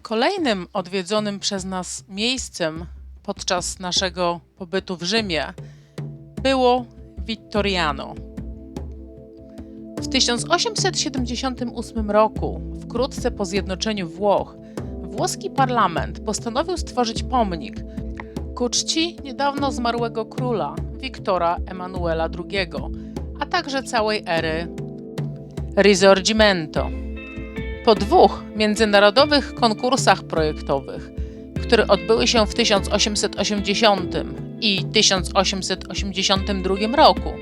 Kolejnym odwiedzonym przez nas miejscem podczas naszego pobytu w Rzymie było Vittoriano. W 1878 roku, wkrótce po zjednoczeniu Włoch, włoski parlament postanowił stworzyć pomnik ku czci niedawno zmarłego króla Wiktora Emanuela II, a także całej ery Risorgimento. Po 2 międzynarodowych konkursach projektowych, które odbyły się w 1880 i 1882 roku,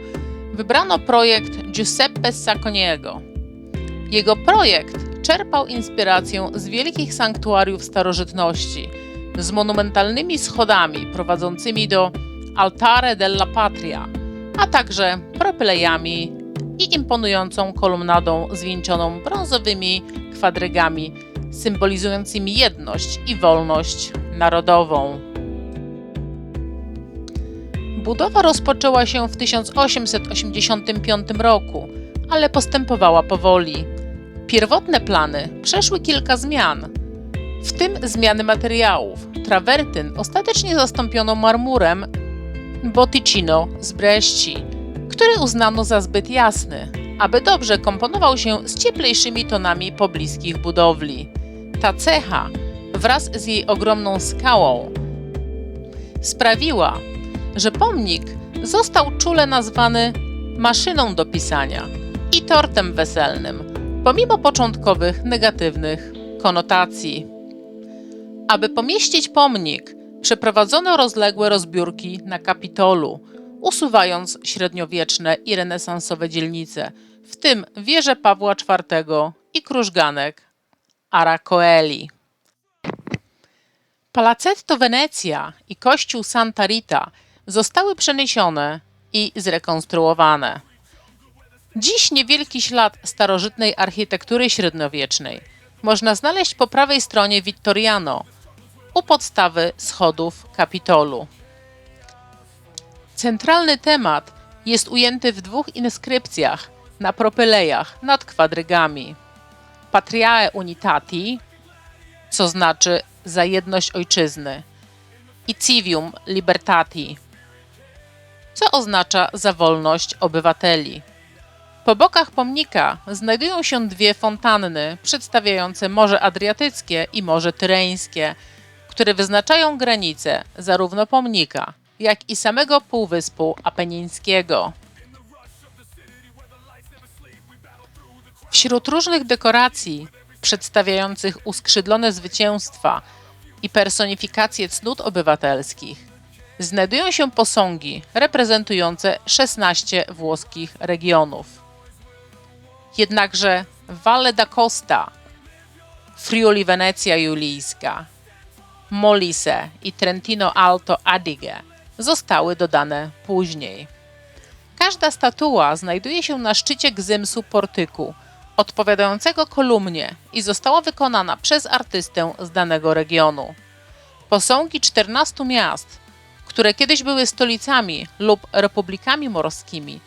wybrano projekt Giuseppe Sacconiego. Jego projekt czerpał inspirację z wielkich sanktuariów starożytności, z monumentalnymi schodami prowadzącymi do Altare della Patria, a także propylejami i imponującą kolumnadą zwieńczoną brązowymi kwadrygami symbolizującymi jedność i wolność narodową. Budowa rozpoczęła się w 1885 roku, ale postępowała powoli. Pierwotne plany przeszły kilka zmian, w tym zmiany materiałów. Trawertyn ostatecznie zastąpiono marmurem Botticino z Bresci, który uznano za zbyt jasny, aby dobrze komponował się z cieplejszymi tonami pobliskich budowli. Ta cecha, wraz z jej ogromną skałą, sprawiła, że pomnik został czule nazwany maszyną do pisania i tortem weselnym, pomimo początkowych negatywnych konotacji. Aby pomieścić pomnik, przeprowadzono rozległe rozbiórki na Kapitolu, usuwając średniowieczne i renesansowe dzielnice, w tym wieżę Pawła IV i krużganek Ara Coeli. Palazzetto Wenecja i kościół Santa Rita zostały przeniesione i zrekonstruowane. Dziś niewielki ślad starożytnej architektury średniowiecznej można znaleźć po prawej stronie Vittoriano, u podstawy schodów Kapitolu. Centralny temat jest ujęty w 2 inskrypcjach na propylejach nad kwadrygami. Patriae Unitati, co znaczy za jedność ojczyzny, i Civium Libertati, co oznacza za wolność obywateli. Po bokach pomnika znajdują się 2 fontanny przedstawiające Morze Adriatyckie i Morze Tyreńskie, które wyznaczają granice zarówno pomnika, jak i samego Półwyspu Apenińskiego. Wśród różnych dekoracji przedstawiających uskrzydlone zwycięstwa i personifikacje cnót obywatelskich znajdują się posągi reprezentujące 16 włoskich regionów. Jednakże Valle d'Aosta, Friuli Venezia Julijska, Molise i Trentino Alto Adige zostały dodane później. Każda statua znajduje się na szczycie gzymsu portyku, odpowiadającego kolumnie i została wykonana przez artystę z danego regionu. Posągi 14 miast, które kiedyś były stolicami lub republikami morskimi,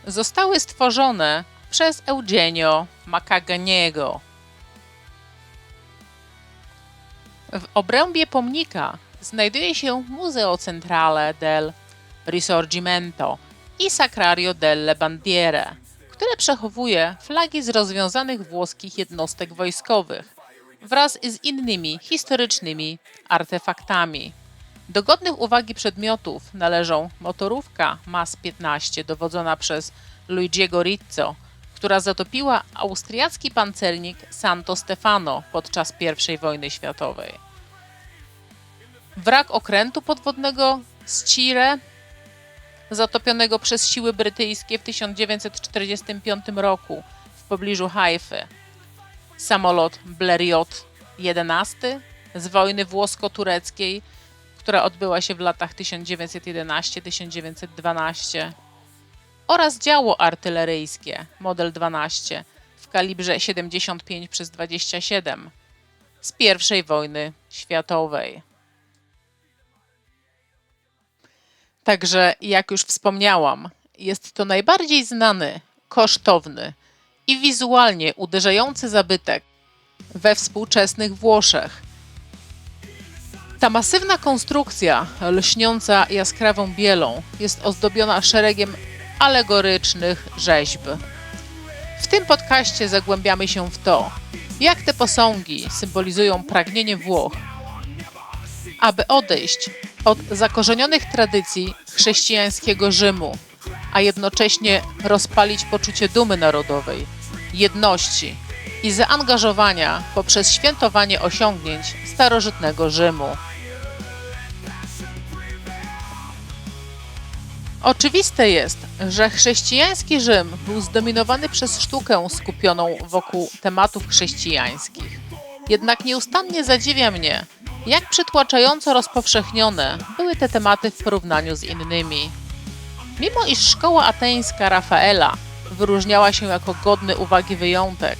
zostały stworzone przez Eugenio Maccaganiego. W obrębie pomnika znajduje się Museo Centrale del Risorgimento i Sacrario delle Bandiere, które przechowuje flagi z rozwiązanych włoskich jednostek wojskowych wraz z innymi historycznymi artefaktami. Do godnych uwagi przedmiotów należą motorówka MAS-15 dowodzona przez Luigiego Rizzo, która zatopiła austriacki pancernik Santo Stefano podczas I wojny światowej. Wrak okrętu podwodnego Scire, zatopionego przez siły brytyjskie w 1945 roku w pobliżu Haify. Samolot Blériot-11 z wojny włosko-tureckiej, która odbyła się w latach 1911-1912 oraz działo artyleryjskie model 12 w kalibrze 75x27 z I wojny światowej. Także, jak już wspomniałam, jest to najbardziej znany, kosztowny i wizualnie uderzający zabytek we współczesnych Włoszech. Ta masywna konstrukcja, lśniąca jaskrawą bielą, jest ozdobiona szeregiem alegorycznych rzeźb. W tym podcaście zagłębiamy się w to, jak te posągi symbolizują pragnienie Włoch, aby odejść od zakorzenionych tradycji chrześcijańskiego Rzymu, a jednocześnie rozpalić poczucie dumy narodowej, jedności i zaangażowania poprzez świętowanie osiągnięć starożytnego Rzymu. Oczywiste jest, że chrześcijański Rzym był zdominowany przez sztukę skupioną wokół tematów chrześcijańskich. Jednak nieustannie zadziwia mnie, jak przytłaczająco rozpowszechnione były te tematy w porównaniu z innymi. Mimo iż szkoła ateńska Rafaela wyróżniała się jako godny uwagi wyjątek,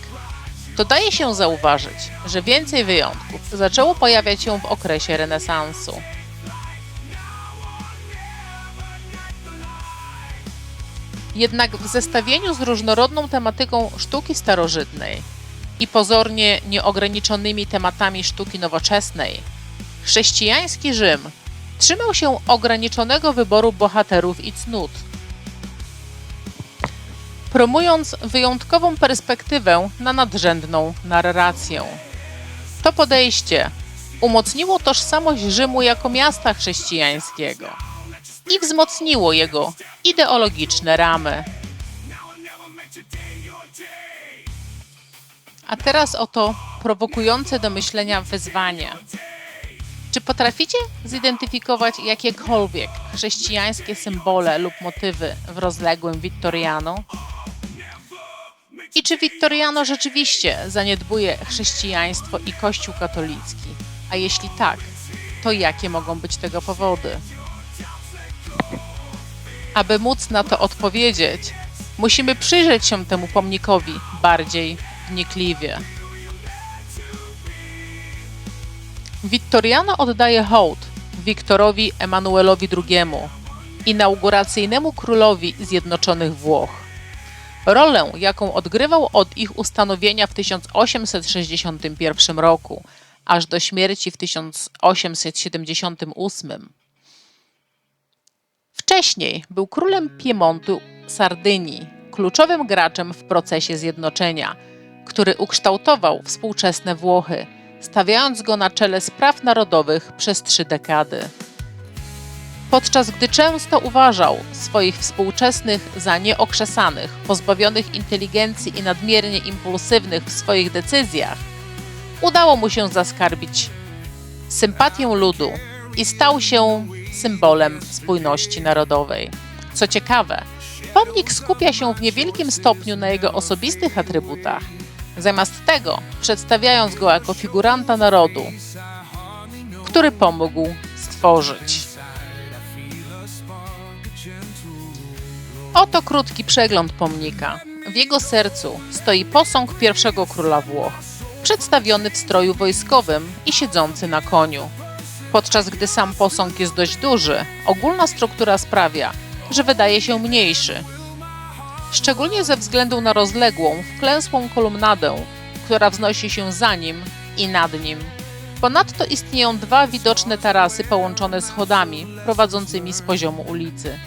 to daje się zauważyć, że więcej wyjątków zaczęło pojawiać się w okresie renesansu. Jednak w zestawieniu z różnorodną tematyką sztuki starożytnej i pozornie nieograniczonymi tematami sztuki nowoczesnej, chrześcijański Rzym trzymał się ograniczonego wyboru bohaterów i cnót, promując wyjątkową perspektywę na nadrzędną narrację. To podejście umocniło tożsamość Rzymu jako miasta chrześcijańskiego i wzmocniło jego ideologiczne ramy. A teraz oto prowokujące do myślenia wyzwania. Czy potraficie zidentyfikować jakiekolwiek chrześcijańskie symbole lub motywy w rozległym Vittoriano? I czy Vittoriano rzeczywiście zaniedbuje chrześcijaństwo i Kościół katolicki? A jeśli tak, to jakie mogą być tego powody? Aby móc na to odpowiedzieć, musimy przyjrzeć się temu pomnikowi bardziej wnikliwie. Vittoriano oddaje hołd Wiktorowi Emanuelowi II, inauguracyjnemu królowi Zjednoczonych Włoch. Rolę, jaką odgrywał od ich ustanowienia w 1861 roku, aż do śmierci w 1878. Wcześniej był królem Piemontu, Sardynii, kluczowym graczem w procesie zjednoczenia, który ukształtował współczesne Włochy, stawiając go na czele spraw narodowych przez 3 dekady. Podczas gdy często uważał swoich współczesnych za nieokrzesanych, pozbawionych inteligencji i nadmiernie impulsywnych w swoich decyzjach, udało mu się zaskarbić sympatię ludu i stał się symbolem spójności narodowej. Co ciekawe, pomnik skupia się w niewielkim stopniu na jego osobistych atrybutach, zamiast tego przedstawiając go jako figuranta narodu, który pomógł stworzyć. Oto krótki przegląd pomnika. W jego sercu stoi posąg pierwszego króla Włoch, przedstawiony w stroju wojskowym i siedzący na koniu. Podczas gdy sam posąg jest dość duży, ogólna struktura sprawia, że wydaje się mniejszy. Szczególnie ze względu na rozległą, wklęsłą kolumnadę, która wznosi się za nim i nad nim. Ponadto istnieją 2 widoczne tarasy połączone schodami prowadzącymi z poziomu ulicy.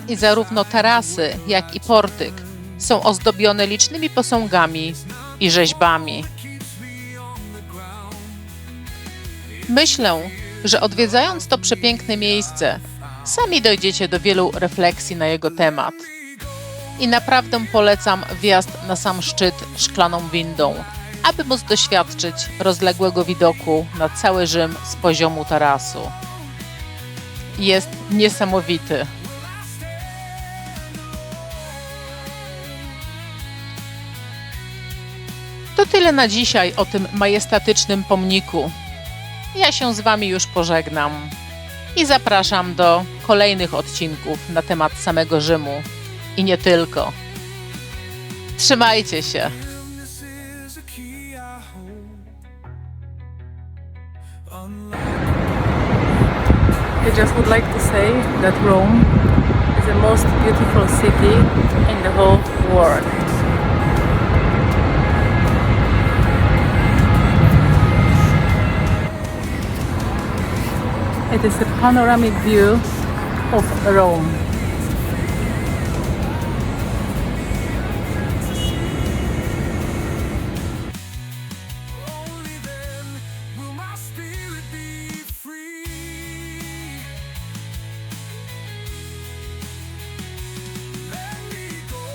I zarówno tarasy, jak i portyk są ozdobione licznymi posągami i rzeźbami. Myślę, że odwiedzając to przepiękne miejsce, sami dojdziecie do wielu refleksji na jego temat. I naprawdę polecam wjazd na sam szczyt szklaną windą, aby móc doświadczyć rozległego widoku na cały Rzym z poziomu tarasu. Jest niesamowity. To tyle na dzisiaj o tym majestatycznym pomniku. Ja się z Wami już pożegnam i zapraszam do kolejnych odcinków na temat samego Rzymu i nie tylko. Trzymajcie się! I just would like to say that Rome is the most beautiful city in the whole world. It is a panoramic view of Rome. Only then will my spirit be free. Let me go,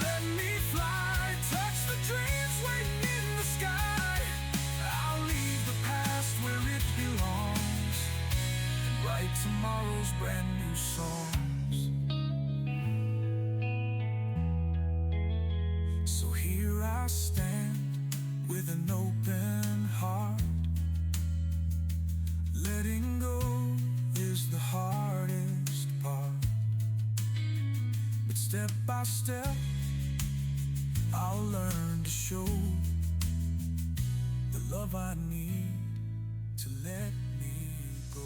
let me fly, touch the dreams waiting in the sky. I'll leave the past where it belongs and write tomorrow's brand new songs. So here I stand with an open heart. Letting go is the hardest part, but step by step I'll learn to show the love I need to let me go.